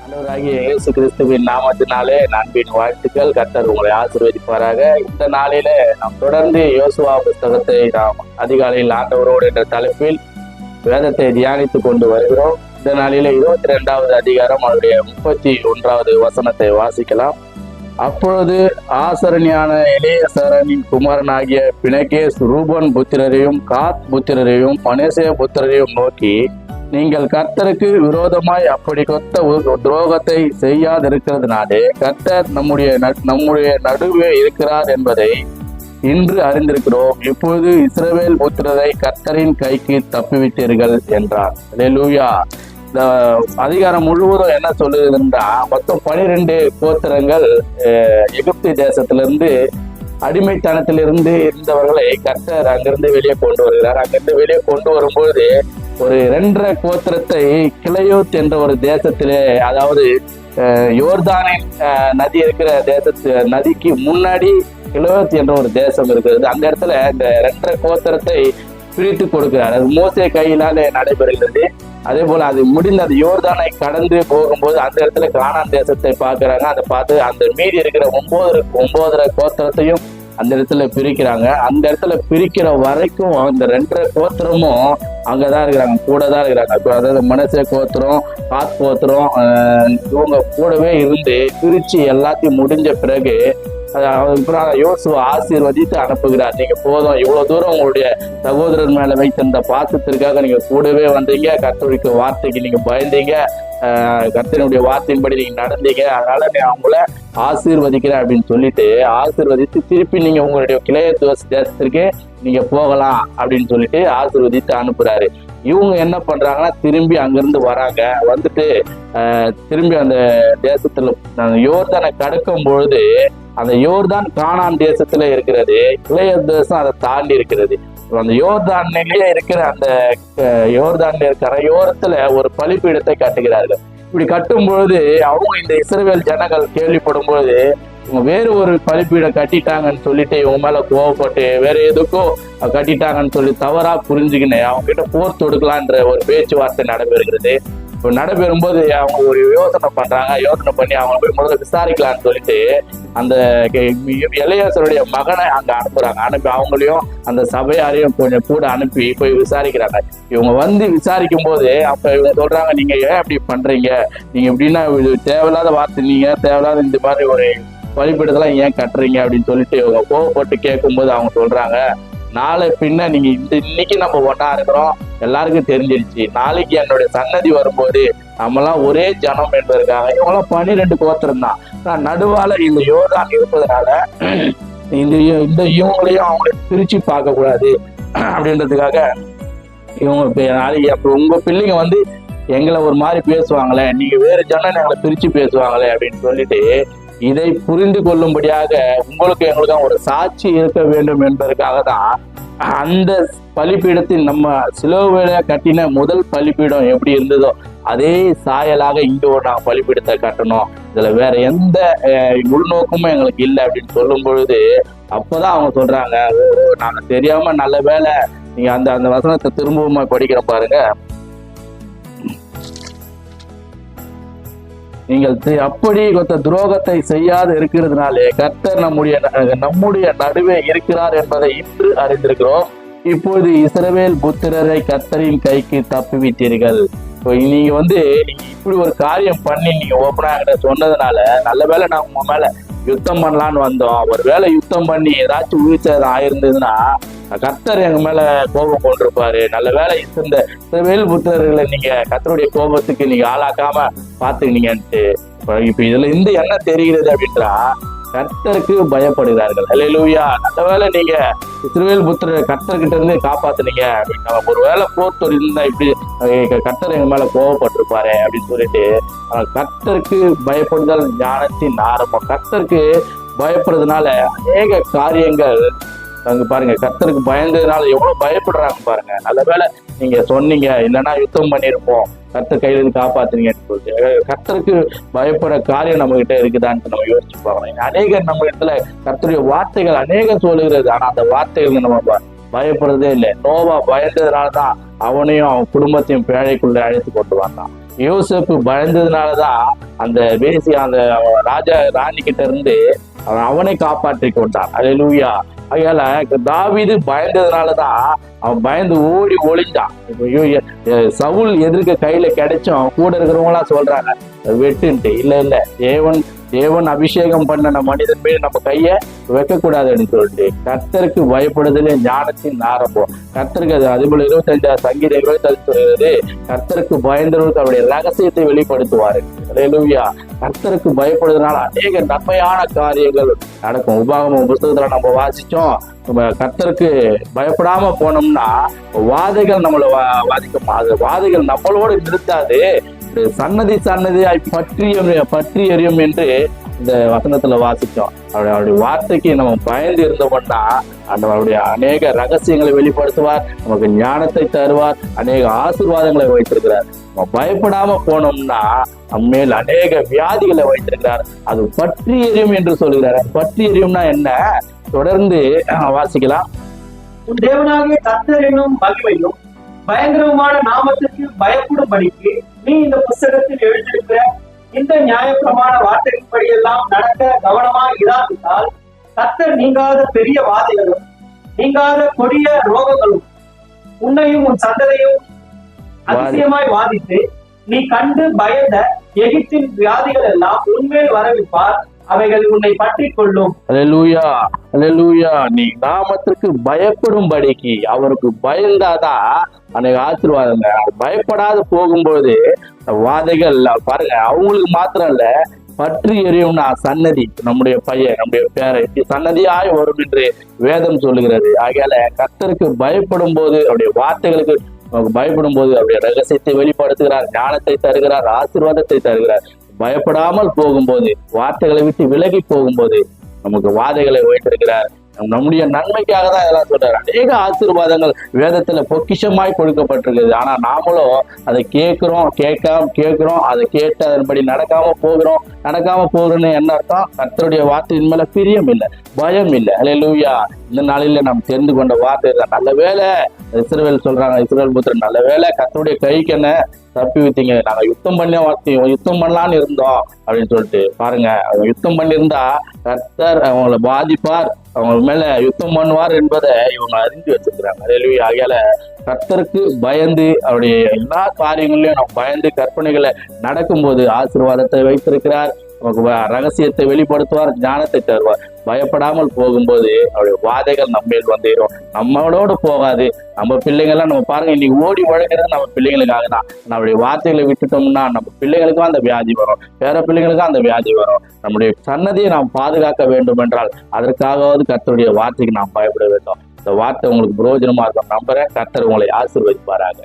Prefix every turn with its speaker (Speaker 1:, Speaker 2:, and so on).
Speaker 1: ஆண்டவராகிய இயேசு கிறிஸ்துவின் நாமத்தினாலே அன்பின் வாழ்த்துக்கள். கர்த்தர் உங்களை ஆசீர்வதிப்பாராக. இந்த நாளில நாம் தொடர்ந்து யோசுவா புஸ்தகத்தை நாம் அதிகாலையில் ஆண்டவரோடு என்ற தலைப்பில் வேதத்தை தியானித்துக் கொண்டு வருகிறோம். இந்த நாளில 22வது அதிகாரம் அவருடைய 31வது வசனத்தை வாசிக்கலாம். அப்பொழுது ஆசரணியான எலியேசரின் குமாரனாகிய பினெகேஸ் ரூபன் புத்திரரையும் காத் புத்திரரையும் மனேசே புத்திரரையும் நோக்கி, நீங்கள் கர்த்தருக்கு விரோதமாய் அப்படி கொத்த துரோகத்தை செய்யாதிருக்கிறதுனாலே கர்த்தர் நம்முடைய நடுவே இருக்கிறார் என்பதை இன்று அறிந்திருக்கிறோம். இப்பொழுது இஸ்ரவேல் புத்திரரை கர்த்தரின் கைக்கு தப்பிவிட்டீர்கள் என்றார். அல்லேலூயா. இந்த அதிகாரம் முழுவதும் என்ன சொல்லுதுன்னா, மொத்தம் 12 கோத்திரங்கள் எகிப்து தேசத்திலிருந்து அடிமைத்தனத்திலிருந்து இருந்தவர்களை கர்த்தர் அங்கிருந்து வெளியே கொண்டு வருகிறார். அங்கிருந்து வெளியே கொண்டு வரும்போது ஒரு 2.5 கோத்திரத்தை கிளையோத் என்ற ஒரு தேசத்திலே, அதாவது யோர்தானின் நதி இருக்கிற நதிக்கு முன்னாடி கிளையோத் என்ற ஒரு தேசம் இருக்கிறது. அந்த இடத்துல இந்த 2.5 கோத்திரத்தை பிரித்து கொடுக்கிறார். அது மோசே கையினாலே நடைபெறுகிறது. அதே போல அது முடிந்த அந்த யோர்தானை கடந்து போகும்போது அந்த இடத்துல கானான் தேசத்தை பார்க்கிறாங்க. அதை பார்த்து அந்த மீதி இருக்கிற 9 கோத்திரத்தையும் அந்த இடத்துல பிரிக்கிறாங்க. அந்த இடத்துல பிரிக்கிற வரைக்கும் அந்த 2.5 கோத்திரமும் அங்கதான் இருக்கிறாங்க, கூட தான் இருக்கிறாங்க. அதாவது மனசே கோத்திரம், காத் கோத்திரம் இவங்க கூடவே இருந்து பிரிச்சு எல்லாத்தையும் முடிஞ்ச பிறகு யோசுவா ஆசீர்வதித்து அனுப்புகிறார். நீங்க போதும், இவ்வளவு தூரம் உங்களுடைய சகோதரர் மேல வைத்திருந்த பாசத்திற்காக நீங்க கூடவே வந்தீங்க, கர்த்தருடைய வார்த்தைக்கு நீங்க பயந்தீங்க, கர்த்தனுடைய வார்த்தையின்படி நீங்க நடந்தீங்க, அதனால நான் அவங்கள ஆசீர்வதிக்கிறேன் அப்படின்னு சொல்லிட்டு ஆசீர்வதித்து திருப்பி நீங்க உங்களுடைய கிளையோத் தேசத்திற்கு நீங்க போகலாம் அப்படின்னு சொல்லிட்டு ஆசீர்வதித்து அனுப்புறாரு. இவங்க என்ன பண்றாங்கன்னா, திரும்பி அங்கிருந்து வராங்க. வந்துட்டு திரும்பி அந்த தேசத்துல யோர்தானை கடக்கும் பொழுது அந்த யோர்தான் கானான் தேசத்துல இருக்கிறது, கிளையோத் தேசம் அதை தாண்டி இருக்கிறது. அந்த யோர்தானிலேயே இருக்கிற அந்த யோர்தான்ல கரையோரத்துல ஒரு பலிபீடத்தை கட்டுகிறார்கள். இப்படி கட்டும் பொழுது அவங்க இந்த இஸ்ரவேல் ஜனங்கள் கேள்விப்படும் பொழுது இவங்க வேறு ஒரு பலிபீடம் கட்டிட்டாங்கன்னு சொல்லிட்டு இவங்க மேல கோவப்பட்டு வேற எதுக்கும் கட்டிட்டாங்கன்னு சொல்லி தவறா புரிஞ்சுக்கினேன் அவங்க கிட்ட போர் தொடுக்கலான்ற ஒரு பேச்சுவார்த்தை நடைபெறுகிறது. நடைபெறும் போது அவங்க ஒரு யோசனை பண்றாங்க. யோசனை பண்ணி அவங்க போய் முதல்ல விசாரிக்கலாம்னு சொல்லிட்டு அந்த எலியாசருடைய மகனை அங்க அனுப்புறாங்க. அனுப்பி அவங்களையும் அந்த சபையாரையும் கொஞ்சம் கூட அனுப்பி போய் விசாரிக்கிறாங்க. இவங்க வந்து விசாரிக்கும் போது அப்ப இவங்க சொல்றாங்க, நீங்க ஏன் அப்படி பண்றீங்க, நீங்க எப்படின்னா தேவையில்லாத வார்த்தை, நீங்க தேவையில்லாத இந்த மாதிரி ஒரு பலிபீடத்தெல்லாம் ஏன் கட்டுறீங்க அப்படின்னு சொல்லிட்டு இவங்க கோவப்பட்டு கேட்கும்போது அவங்க சொல்றாங்க, நாளை பின்ன நீங்க இன்னைக்கு நம்ம ஒன்னா இருக்கிறோம், எல்லாருக்கும் தெரிஞ்சிருச்சு. நாளைக்கு என்னுடைய சன்னதி வரும்போது நம்மலாம் ஒரே ஜனம் என்பதற்காக இவங்களாம் 12 கோத்திரம் தான், நடுவால இந்த யோர்தான் இருப்பதனால இந்த இவங்களையும் அவங்களையும் பிரிச்சு பார்க்க கூடாது அப்படின்றதுக்காக இவங்க நாளைக்கு அப்ப உங்க பிள்ளைங்க வந்து எங்களை ஒரு மாதிரி பேசுவாங்களே, நீங்க வேறு ஜனம் எங்களை பிரிச்சு பேசுவாங்களே அப்படின்னு சொல்லிட்டு இதை புரிந்து கொள்ளும்படியாக உங்களுக்கு எங்களுக்கு ஒரு சாட்சி இருக்க வேண்டும் என்பதற்காக தான் அந்த பலிபீடத்தில் நம்ம சிலுவையில கட்டின முதல் பலிபீடம் எப்படி இருந்ததோ அதே சாயலாக இங்க ஒரு நாங்கள் பலிபீடத்தை கட்டணும், இதுல வேற எந்த உள்நோக்கமும் எங்களுக்கு இல்லை அப்படின்னு சொல்லும் பொழுது அப்போதான் அவங்க சொல்றாங்க, நாங்க தெரியாம நல்ல வேலை நீங்க அந்த வசனத்தை திரும்பவும் படிக்கிற பாருங்க. நீங்கள் அப்படி கொத்த துரோகத்தை செய்யாது இருக்கிறதுனாலே கர்த்தர் நம்முடைய நடுவே இருக்கிறார் என்பதை இன்று அறிந்திருக்கிறோம். இப்பொழுது இஸ்ரவேல் புத்திரரை கர்த்தரின் கைக்கு தப்பிவிட்டீர்கள். நீங்க நீங்க இப்படி ஒரு காரியம் பண்ணி நீங்க ஓப்பனா சொன்னதுனால நல்ல வேலை நான் உங்க மேல யுத்தம் பண்ணலான்னு வந்தோம். ஒரு வேலை யுத்தம் பண்ணி ஏதாச்சும் உயிர்ச்சேதம் ஆயிருந்ததுன்னா கர்த்தர் எங்க மேல கோபம் கொண்டிருப்பாரு. நல்ல வேலை இந்த இஸ்ரவேல் புத்திரர்களை நீங்க கர்த்தருடைய கோபத்துக்கு நீங்க ஆளாக்காம பாத்துக்கினீங்கன்ட்டு. இப்ப இதுல இந்த என்ன தெரிகிறது அப்படின்றா, கர்த்தருக்கு பயப்படுகிறார்கள். அல்லேலூயா. நல்ல வேலை நீங்க இஸ்ரவேல் புத்திரர் கர்த்தர்கிட்ட இருந்து காப்பாத்துனீங்க அப்படின்னா, ஒரு வேலை போர் இருந்தா இப்படி கர்த்தர் எங்க மேல கோபப்பட்டிருப்பாரு அப்படின்னு சொல்லிட்டு கர்த்தருக்கு பயப்படுதல் ஞானத்தின் ஆரம்பம். கர்த்தருக்கு பயப்படுறதுனால அநேக காரியங்கள் அங்க பாருங்க, கர்த்தருக்கு பயந்ததுனால எவ்வளவு பயப்படுறாங்க பாருங்க. நல்ல வேலை நீங்க சொன்னீங்க, இல்லைன்னா யுத்தம் பண்ணிருப்போம், கர்த்தர் கையில இருந்து காப்பாத்துறீங்கன்னு சொல்லிட்டு கர்த்தருக்கு பயப்படுற காரியம் நம்ம கிட்ட இருக்குதான்னு நம்ம யோசிச்சு பார்க்கணும். அநேக நம்ம இடத்துல கர்த்தருடைய வார்த்தைகள் அநேகம் சொல்லுகிறது, ஆனா அந்த வார்த்தைகள் நம்ம பயப்படுறதே இல்லை. நோவா பயந்ததுனாலதான் அவனையும் அவன் குடும்பத்தையும் பேழைக்குள்ள அழைத்து கொண்டு வந்தான். யோசேப்பு பயந்ததுனாலதான் அந்த வேசி அந்த ராஜா ராணி கிட்ட இருந்து அவனை காப்பாற்றி கொண்டான். அல்லேலூயா. அதனால தாவீது பயந்ததுனாலதான் அவன் பயந்து ஓடி ஒளிஞ்சான். இப்போ சவுல் எதிர்க்க கையில கிடைச்சும் கூட இருக்கிறவங்க எல்லாம் சொல்றாங்க வெட்டுன்ட்டு. இல்ல தேவன் அபிஷேகம் பண்ண மனிதன் மீது நம்ம கைய வைக்க கூடாதுன்னு சொல்லிட்டு கர்த்தருக்கு பயப்படுதலே ஞானத்தின் ஆரம்பம். கர்த்தருக்கு அது போல 25 சங்கீதம் 25 சொல்கிறது, கர்த்தருக்கு பயந்தவர்களுக்கு அவருடைய ரகசியத்தை வெளிப்படுத்துவாரு. அல்லேலூயா. கர்த்தருக்கு பயப்படுறதுனால அநேக நன்மையான காரியங்கள் நடக்கும். உபாகமம் புத்தகத்துல நம்ம வாசிச்சோம், நம்ம கர்த்தருக்கு பயப்படாம போனோம்னா வாதைகள் நம்மளை வாதிக்கும். வாதைகள் நம்மளோடு நிறுத்தாது, சன்னதியாய் பற்றி எறியும் என்று இந்த வசனத்துல வாசிச்சோம். அவருடைய வார்த்தைக்கு நம்ம பயந்து இருந்தோம்னா அவருடைய அநேக ரகசியங்களை வெளிப்படுத்துவார், நமக்கு ஞானத்தை தருவார், அநேக ஆசீர்வாதங்களை வைத்திருக்கிறார். நம்ம பயப்படாம போனோம்னா நம்மேல் அநேக வியாதிகளை வைத்திருக்கிறார். அது பற்றி எறியும் என்று சொல்கிறார். பற்றி எறியும்னா என்ன? தொடர்ந்து வாசிக்கலாம்.
Speaker 2: உன் தேவனாகிய கர்த்தர் என்னும் மகிமையும் பயங்கரமான நாமத்திற்கு பயப்படும்படிக்கு நீ இந்த புஸ்தகத்தில் எழுதியிருக்கிற இந்த நியாயப்பிரமாண வார்த்தைகளின்படி எல்லாம் நடக்க கவனமாய் இராவிட்டால் கர்த்தர் நீங்காத பெரிய வாதைகளும் நீங்காத கொடிய ரோகங்களும் உன்னையும் உன் சந்ததியும் அதிசயமாய் வாதித்து நீ கண்டு பயந்த எகிப்தின் வியாதிகள் எல்லாம் உன்மேல் வரவிப்பார், அவைகள் உன்னை பற்றி கொள்ளும்.
Speaker 1: அல்லேலூயா, அல்லேலூயா. நீ நாமத்திற்கு பயப்படும்படிக்கு அவருக்கு பயந்தாதான் அன்னைக்கு ஆசீர்வாதங்க. பயப்படாத போகும்போது வாதைகள் பாருங்க, அவங்களுக்கு மாத்திரம் இல்ல, பற்றி எரியும்னா சன்னதி, நம்முடைய பையன் நம்முடைய பேரை சன்னதியாய் வரும் என்று வேதம் சொல்லுகிறது. ஆகையால கர்த்தருக்கு பயப்படும் போது அவருடைய வார்த்தைகளுக்கு பயப்படும் போது அவருடைய ரகசியத்தை வெளிப்படுத்துகிறார், ஞானத்தை தருகிறார், ஆசீர்வாதத்தை தருகிறார். பயப்படாமல் போகும்போது, வார்த்தைகளை விட்டு விலகி போகும்போது நமக்கு வாதைகளை வைத்திருக்கிறார். நம்முடைய நன்மைக்காக தான் இதெல்லாம் சொல்றாரு. அநேக ஆசீர்வாதங்கள் வேதத்துல பொக்கிஷமாய் கொடுக்கப்பட்டிருக்குது. ஆனா நாமளும் அதை கேட்கிறோம், அதை கேட்டு அதன்படி நடக்காம போகிறோம்னு என்ன அர்த்தம்? கர்த்தருடைய வார்த்தையின் மேல பிரியம் இல்லை, பயம் இல்லை. அல்லேலூயா. இந்த நாளில நாம் தெரிந்து கொண்ட வார்த்தை தான். நல்ல வேலை இஸ்ரவேல் சொல்றாங்க, இஸ்ரவேல் புத்திரன் நல்ல வேலை கர்த்தருடைய கைக்கு என்ன தப்பி விட்டீங்க, நாங்க யுத்தம் பண்ணலான்னு இருந்தோம் அப்படின்னு சொல்லிட்டு பாருங்க. அவங்க யுத்தம் பண்ணியிருந்தா கர்த்தர் அவங்களை பாதிப்பார், அவங்க மேல யுத்தம் பண்ணுவார் என்பதை இவங்க அறிந்து வச்சிருக்கிறாங்க. அல்லேலூயா. ஆகையால கர்த்தருக்கு பயந்து அவருடைய எல்லா காரியங்களையும் நம்ம பயந்து கற்பனைகளை நடக்கும்போது ஆசீர்வாதத்தை வைத்திருக்கிறார், நமக்கு ரகசியத்தை வெளிப்படுத்துவார், ஞானத்தை தருவார். பயப்படாமல் போகும்போது அவருடைய வாதைகள் நம்ம மேல் வந்துடும், நம்மளோட போகாது. நம்ம பிள்ளைங்கள்லாம் நம்ம பாருங்க, இன்னைக்கு ஓடி உழைக்கிறது நம்ம பிள்ளைங்களுக்காக தான். நம்மளுடைய வார்த்தைகளை விட்டுட்டோம்னா நம்ம பிள்ளைகளுக்கும் அந்த வியாதி வரும், பேர பிள்ளைங்களுக்கும் அந்த வியாதி வரும். நம்முடைய சன்னதியை நாம் பாதுகாக்க வேண்டும் என்றால் அதற்காகவாவது கர்த்தருடைய வார்த்தைக்கு நாம் பயப்பட வேண்டும். இந்த வார்த்தை உங்களுக்கு பிரயோஜனமா இருக்கும் நம்புறேன். கர்த்தர் உங்களை ஆசீர்வதிப்பாராக.